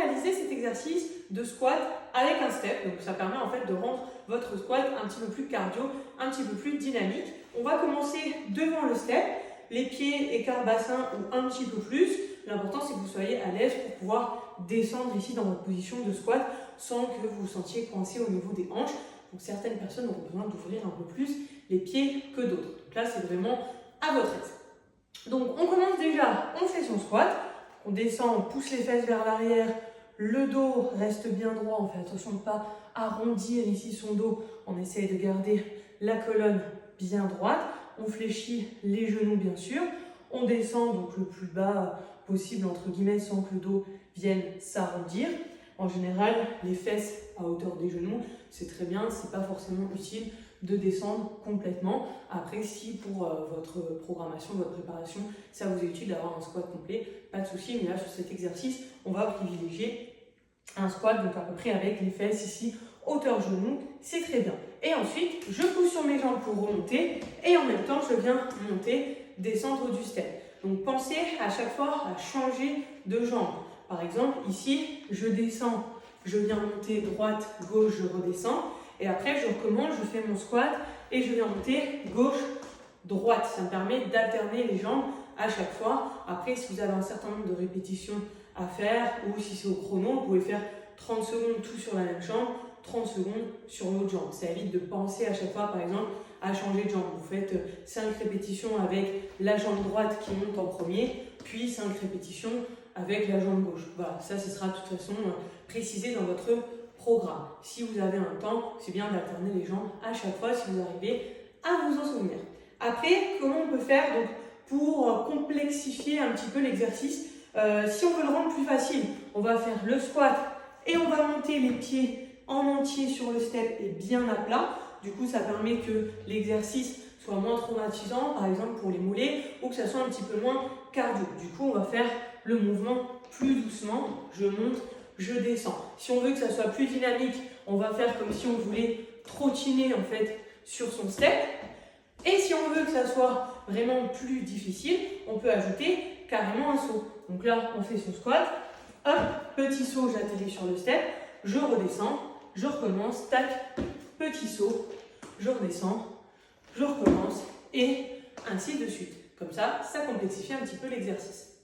réaliser cet exercice de squat avec un step. Donc ça permet en fait de rendre votre squat un petit peu plus cardio, un petit peu plus dynamique. On va commencer devant le step, les pieds écart bassin ou un petit peu plus. L'important c'est que vous soyez à l'aise pour pouvoir descendre ici dans votre position de squat sans que vous vous sentiez coincé au niveau des hanches. Donc certaines personnes ont besoin d'ouvrir un peu plus les pieds que d'autres. Donc là c'est vraiment à votre aise. Donc on commence déjà, on fait son squat, on descend, on pousse les fesses vers l'arrière, le dos reste bien droit, on fait attention de ne pas arrondir ici son dos, on essaye de garder la colonne bien droite, on fléchit les genoux bien sûr, on descend donc le plus bas possible entre guillemets sans que le dos vienne s'arrondir. En général, les fesses à hauteur des genoux, c'est très bien, c'est pas forcément utile de descendre complètement. Après, si pour votre programmation, votre préparation, ça vous est utile d'avoir un squat complet, pas de souci. Mais là, sur cet exercice, on va privilégier un squat, donc à peu près avec les fesses ici, hauteur genou, c'est très bien. Et ensuite, je pousse sur mes jambes pour remonter et en même temps, je viens monter, descendre du step. Donc pensez à chaque fois à changer de jambe. Par exemple, ici, je descends, je viens monter droite, gauche, je redescends. Et après, je recommence, je fais mon squat et je viens monter gauche, droite. Ça me permet d'alterner les jambes à chaque fois. Après, si vous avez un certain nombre de répétitions à faire ou si c'est au chrono, vous pouvez faire 30 secondes tout sur la même jambe, 30 secondes sur l'autre jambe. Ça évite de penser à chaque fois, par exemple, à changer de jambe. Vous faites 5 répétitions avec la jambe droite qui monte en premier, puis 5 répétitions avec la jambe gauche. Voilà, ça, ce sera de toute façon précisé dans votre programme. Si vous avez un temps, c'est bien d'alterner les jambes à chaque fois si vous arrivez à vous en souvenir. Après, comment on peut faire donc, pour complexifier un petit peu l'exercice? Si on veut le rendre plus facile, on va faire le squat et on va monter les pieds en entier sur le step et bien à plat. Du coup, ça permet que l'exercice soit moins traumatisant, par exemple pour les mollets, ou que ça soit un petit peu moins cardio. Du coup, on va faire le mouvement plus doucement. Je monte, je descends. Si on veut que ça soit plus dynamique, on va faire comme si on voulait trottiner en fait sur son step. Et si on veut que ça soit vraiment plus difficile, on peut ajouter carrément un saut. Donc là, on fait son squat. Hop, petit saut, j'atterris sur le step. Je redescends, je recommence, tac, petit saut, je redescends, je recommence et ainsi de suite. Comme ça, ça complexifie un petit peu l'exercice.